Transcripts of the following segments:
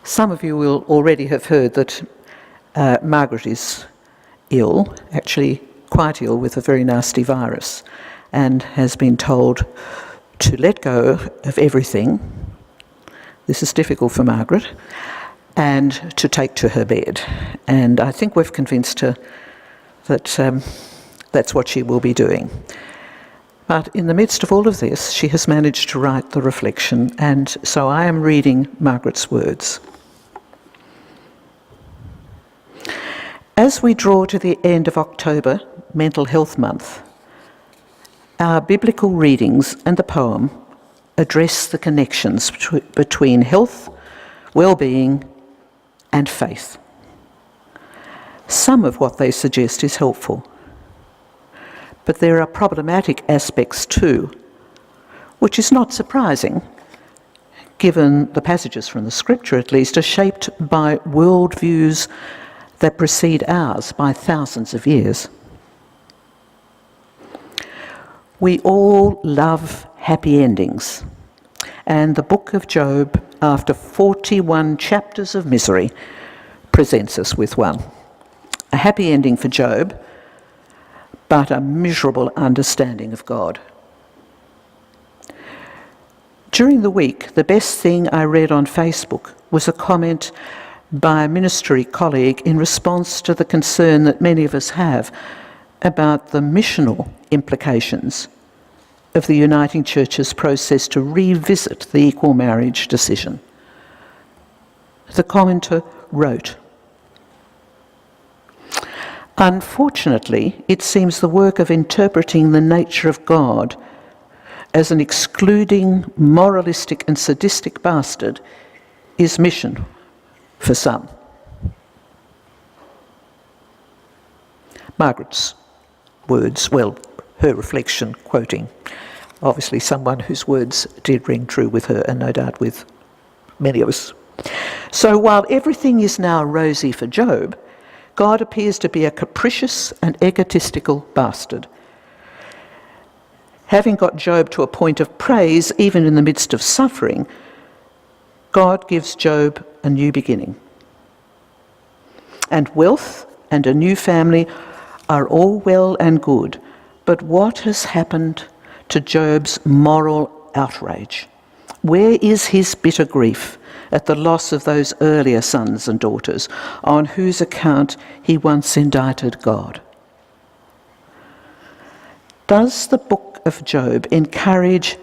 Some of you will already have heard that Margaret is ill, actually quite ill, with a very nasty virus, and has been told to let go of everything. This is difficult for Margaret, and to take to her bed. And I think we've convinced her that that's what she will be doing. But in the midst of all of this, she has managed to write the reflection, and so I am reading Margaret's words. As we draw to the end of October, Mental Health Month, our biblical readings and the poem address the connections between health, well-being, and faith. Some of what they suggest is helpful, but there are problematic aspects too, which is not surprising, given the passages from the scripture at least are shaped by worldviews that precede ours by thousands of years. We all love happy endings, and the book of Job, after 41 chapters of misery, presents us with one. A happy ending for Job, but a miserable understanding of God. During the week, the best thing I read on Facebook was a comment by a ministry colleague in response to the concern that many of us have about the missional implications of the Uniting Church's process to revisit the equal marriage decision. The commenter wrote, "Unfortunately, it seems the work of interpreting the nature of God as an excluding, moralistic and sadistic bastard is mission for some." Margaret's words, well, her reflection, quoting obviously someone whose words did ring true with her, and no doubt with many of us. So while everything is now rosy for Job, God appears to be a capricious and egotistical bastard. Having got Job to a point of praise, even in the midst of suffering, God gives Job a new beginning. And wealth and a new family are all well and good, but what has happened to Job's moral outrage? Where is his bitter grief at the loss of those earlier sons and daughters on whose account he once indicted God? Does the book of Job encourage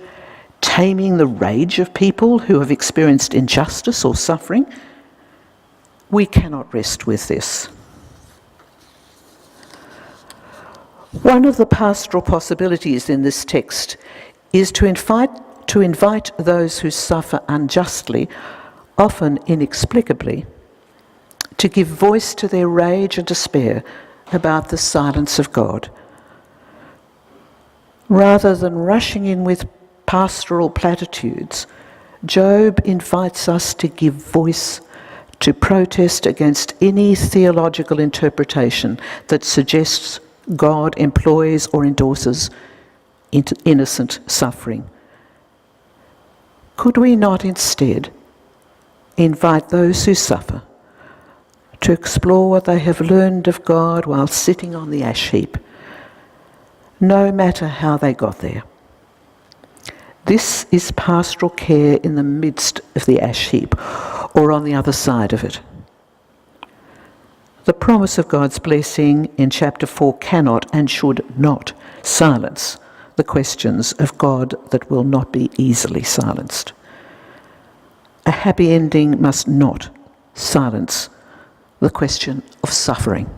taming the rage of people who have experienced injustice or suffering? We cannot rest with this. One of the pastoral possibilities in this text is to invite those who suffer unjustly, often inexplicably, to give voice to their rage and despair about the silence of God. Rather than rushing in with pastoral platitudes, Job invites us to give voice to protest against any theological interpretation that suggests God employs or endorses innocent suffering. Could we not instead invite those who suffer to explore what they have learned of God while sitting on the ash heap, no matter how they got there? This is pastoral care in the midst of the ash heap, or on the other side of it. The promise of God's blessing in chapter 4 cannot and should not silence the questions of God that will not be easily silenced. A happy ending must not silence the question of suffering.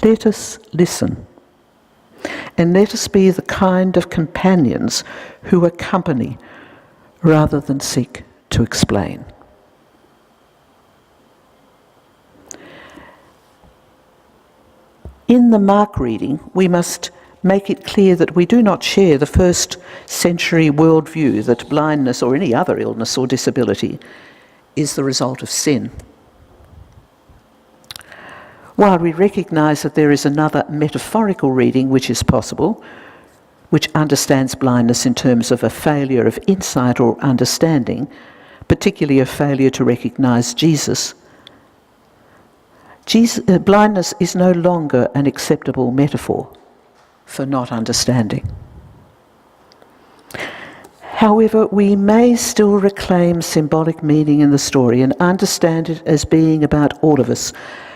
Let us listen, and let us be the kind of companions who accompany rather than seek to explain. In the Mark reading, we must make it clear that we do not share the first century worldview that blindness or any other illness or disability is the result of sin. While we recognise that there is another metaphorical reading which is possible, which understands blindness in terms of a failure of insight or understanding, particularly a failure to recognise Jesus. Blindness is no longer an acceptable metaphor for not understanding. However, we may still reclaim symbolic meaning in the story and understand it as being about all of us,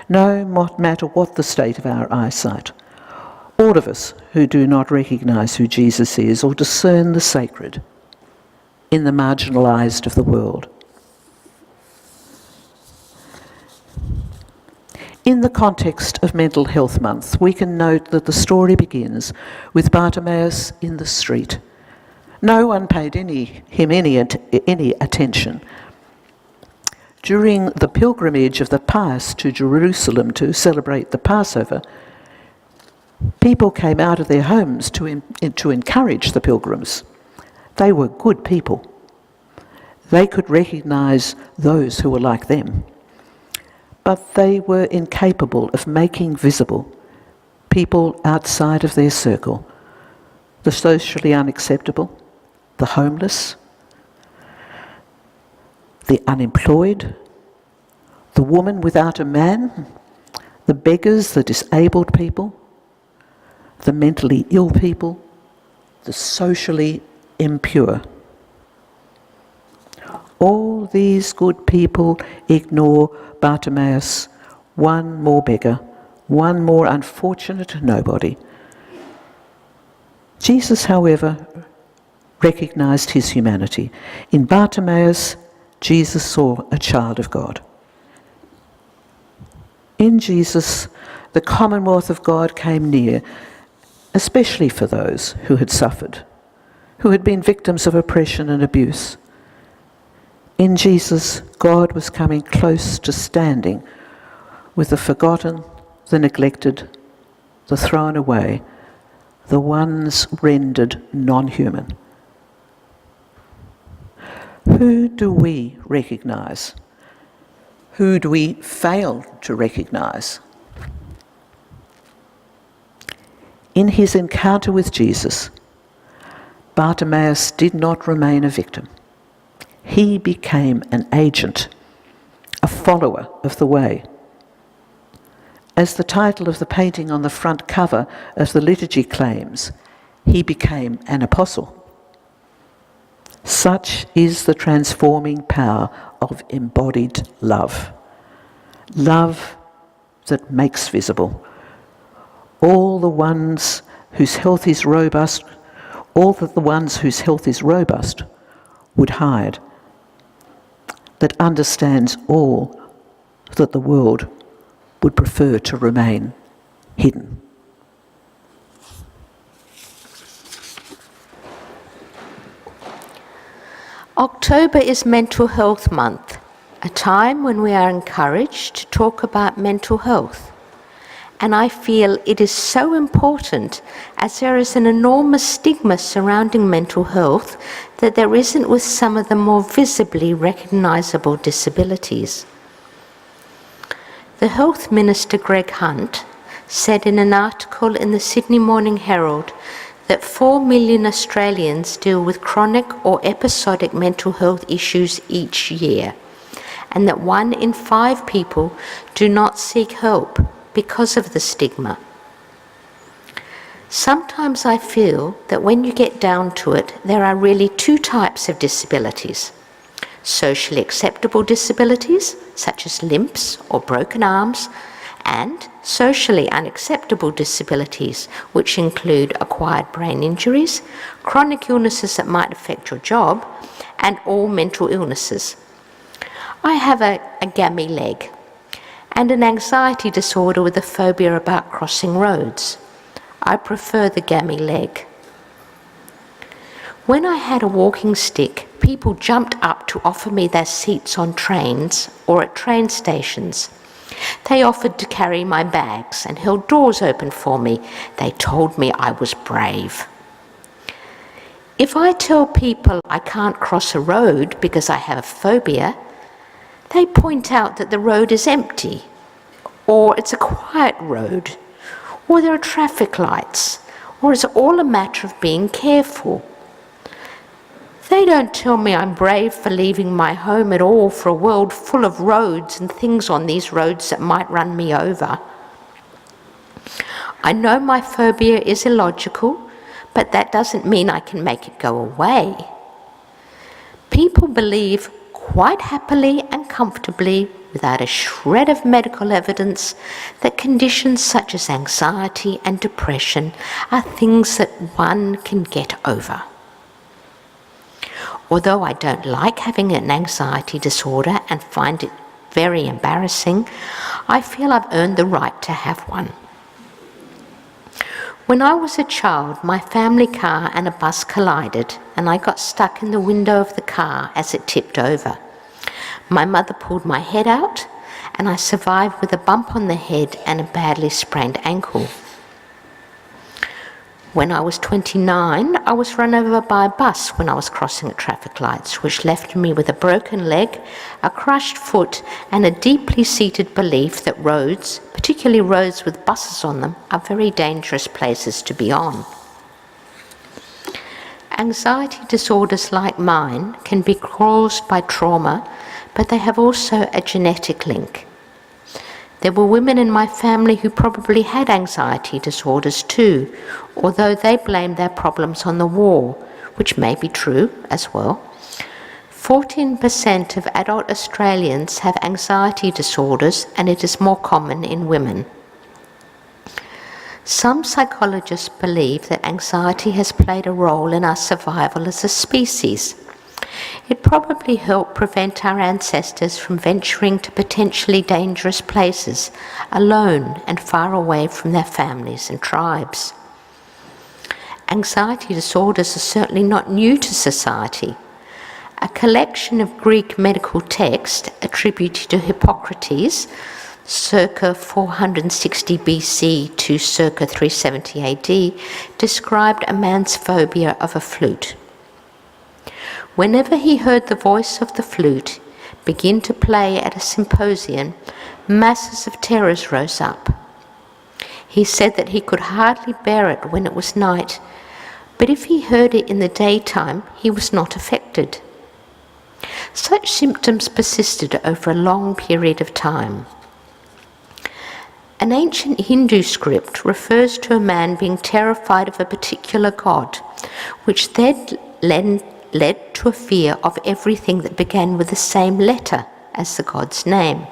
no matter what the state of our eyesight. All of us who do not recognise who Jesus is or discern the sacred in the marginalised of the world. In the context of Mental Health Month, we can note that the story begins with Bartimaeus in the street. No one paid him any attention. During the pilgrimage of the pious to Jerusalem to celebrate the Passover, people came out of their homes to encourage the pilgrims. They were good people. They could recognise those who were like them. But they were incapable of making visible people outside of their circle, the socially unacceptable, the homeless, the unemployed, the woman without a man, the beggars, the disabled people, the mentally ill people, the socially impure. All these good people ignore Bartimaeus, one more beggar, one more unfortunate nobody. Jesus, however, recognised his humanity. In Bartimaeus, Jesus saw a child of God. In Jesus, the commonwealth of God came near, especially for those who had suffered, who had been victims of oppression and abuse. In Jesus, God was coming close to standing with the forgotten, the neglected, the thrown away, the ones rendered non-human. Who do we recognise? Who do we fail to recognise? In his encounter with Jesus, Bartimaeus did not remain a victim. He became an agent, a follower of the way. As the title of the painting on the front cover of the liturgy claims, he became an apostle. Such is the transforming power of embodied love. Love that makes visible all the ones whose health is robust, would hide, that understands all that the world would prefer to remain hidden. October is Mental Health Month, a time when we are encouraged to talk about mental health. And I feel it is so important, as there is an enormous stigma surrounding mental health that there isn't with some of the more visibly recognisable disabilities. The Health Minister Greg Hunt said in an article in the Sydney Morning Herald that 4 million Australians deal with chronic or episodic mental health issues each year, and that 1 in 5 people do not seek help because of the stigma. Sometimes I feel that when you get down to it, there are really 2 types of disabilities. Socially acceptable disabilities, such as limps or broken arms, and socially unacceptable disabilities, which include acquired brain injuries, chronic illnesses that might affect your job, and all mental illnesses. I have a gammy leg and an anxiety disorder with a phobia about crossing roads. I prefer the gammy leg. When I had a walking stick, people jumped up to offer me their seats on trains or at train stations. They offered to carry my bags and held doors open for me. They told me I was brave. If I tell people I can't cross a road because I have a phobia, they point out that the road is empty, or it's a quiet road, or there are traffic lights, or it's all a matter of being careful. They don't tell me I'm brave for leaving my home at all for a world full of roads and things on these roads that might run me over. I know my phobia is illogical, but that doesn't mean I can make it go away. People believe quite happily and comfortably, without a shred of medical evidence, that conditions such as anxiety and depression are things that one can get over. Although I don't like having an anxiety disorder and find it very embarrassing, I feel I've earned the right to have one. When I was a child, my family car and a bus collided, and I got stuck in the window of the car as it tipped over. My mother pulled my head out, and I survived with a bump on the head and a badly sprained ankle. When I was 29, I was run over by a bus when I was crossing at traffic lights, which left me with a broken leg, a crushed foot, and a deeply seated belief that roads, particularly roads with buses on them, are very dangerous places to be on. Anxiety disorders like mine can be caused by trauma, but they have also a genetic link. There were women in my family who probably had anxiety disorders too, although they blamed their problems on the war, which may be true as well. 14% of adult Australians have anxiety disorders, and it is more common in women. Some psychologists believe that anxiety has played a role in our survival as a species. It probably helped prevent our ancestors from venturing to potentially dangerous places, alone and far away from their families and tribes. Anxiety disorders are certainly not new to society. A collection of Greek medical texts attributed to Hippocrates, circa 460 BC to circa 370 AD, described a man's phobia of a flute. Whenever he heard the voice of the flute begin to play at a symposium, masses of terrors rose up. He said that he could hardly bear it when it was night, but if he heard it in the daytime, he was not affected. Such symptoms persisted over a long period of time. An ancient Hindu script refers to a man being terrified of a particular god, which then led to a fear of everything that began with the same letter as the god's name.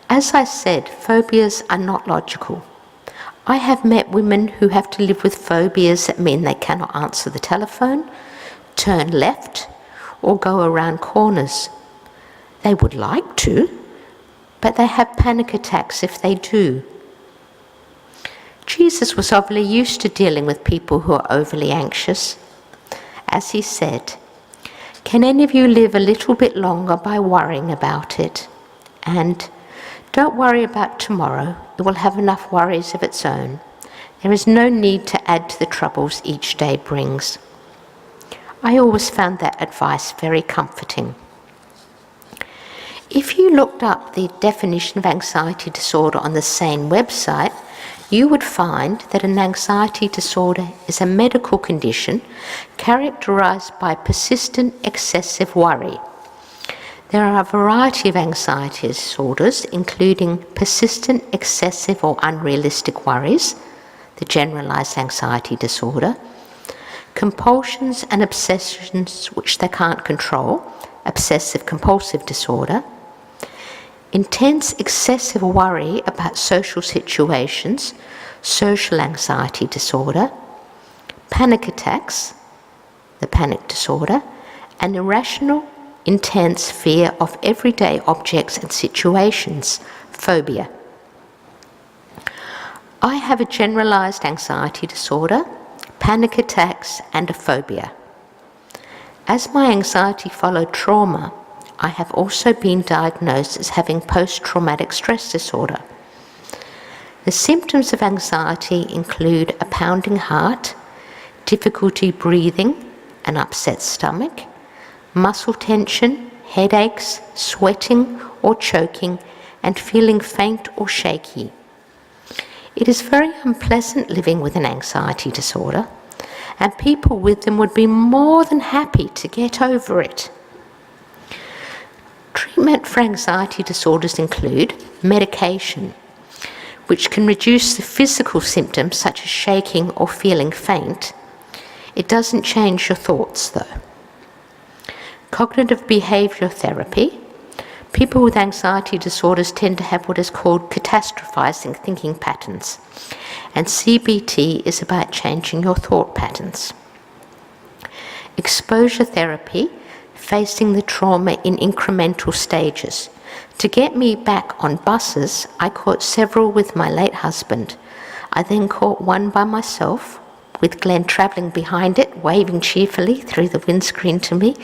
As I said, phobias are not logical. I have met women who have to live with phobias that mean they cannot answer the telephone, turn left, or go around corners. They would like to, but they have panic attacks if they do. Jesus was obviously used to dealing with people who are overly anxious. As he said, "Can any of you live a little bit longer by worrying about it?" And, "Don't worry about tomorrow, it will have enough worries of its own. There is no need to add to the troubles each day brings." I always found that advice very comforting. If you looked up the definition of anxiety disorder on the same website, you would find that an anxiety disorder is a medical condition characterized by persistent excessive worry. There are a variety of anxiety disorders, including persistent excessive or unrealistic worries, the generalized anxiety disorder, compulsions and obsessions which they can't control, obsessive compulsive disorder, intense excessive worry about social situations, social anxiety disorder, panic attacks, the panic disorder, and irrational, intense fear of everyday objects and situations, phobia. I have a generalized anxiety disorder, panic attacks, and a phobia. As my anxiety followed trauma, I have also been diagnosed as having post-traumatic stress disorder. The symptoms of anxiety include a pounding heart, difficulty breathing, an upset stomach, muscle tension, headaches, sweating or choking, and feeling faint or shaky. It is very unpleasant living with an anxiety disorder, and people with them would be more than happy to get over it. Treatment for anxiety disorders include medication, which can reduce the physical symptoms such as shaking or feeling faint. It doesn't change your thoughts though. Cognitive behavioural therapy. People with anxiety disorders tend to have what is called catastrophizing thinking patterns, and CBT is about changing your thought patterns. Exposure therapy, facing the trauma in incremental stages. To get me back on buses, I caught several with my late husband. I then caught one by myself, with Glenn travelling behind it, waving cheerfully through the windscreen to me.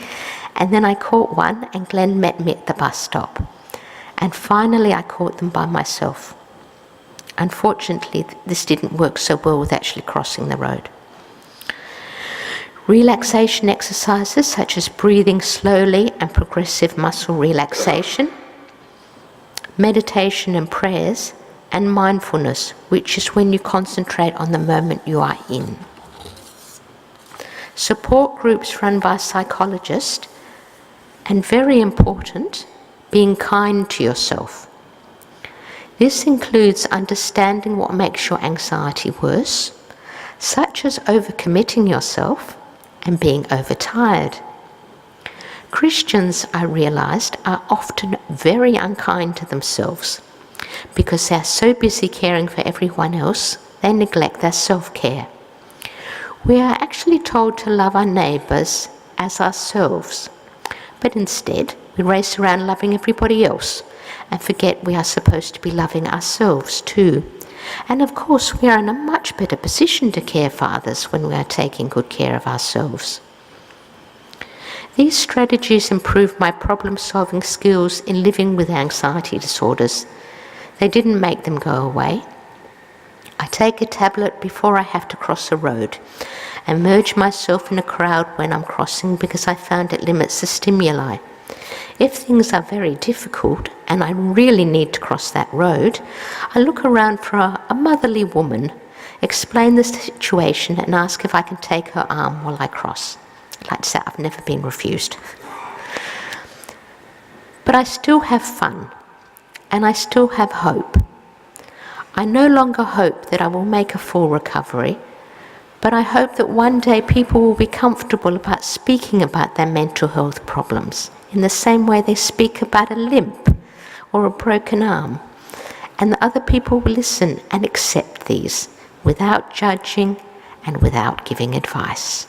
And then I caught one and Glenn met me at the bus stop. And finally I caught them by myself. Unfortunately, this didn't work so well with actually crossing the road. Relaxation exercises such as breathing slowly and progressive muscle relaxation. Meditation and prayers, and mindfulness, which is when you concentrate on the moment you are in. Support groups run by psychologists, and very important, being kind to yourself. This includes understanding what makes your anxiety worse, such as overcommitting yourself and being overtired. Christians, I realised, are often very unkind to themselves because they are so busy caring for everyone else, they neglect their self-care. We are actually told to love our neighbours as ourselves, but instead we race around loving everybody else and forget we are supposed to be loving ourselves too. And of course we are in a much better position to care for others when we are taking good care of ourselves. These strategies improved my problem-solving skills in living with anxiety disorders. They didn't make them go away. I take a tablet before I have to cross a road and merge myself in a crowd when I'm crossing because I found it limits the stimuli. If things are very difficult and I really need to cross that road, I look around for a motherly woman, explain the situation and ask if I can take her arm while I cross. I'd like to say I've never been refused. But I still have fun, and I still have hope. I no longer hope that I will make a full recovery, but I hope that one day people will be comfortable about speaking about their mental health problems in the same way they speak about a limp or a broken arm, and that other people will listen and accept these without judging and without giving advice.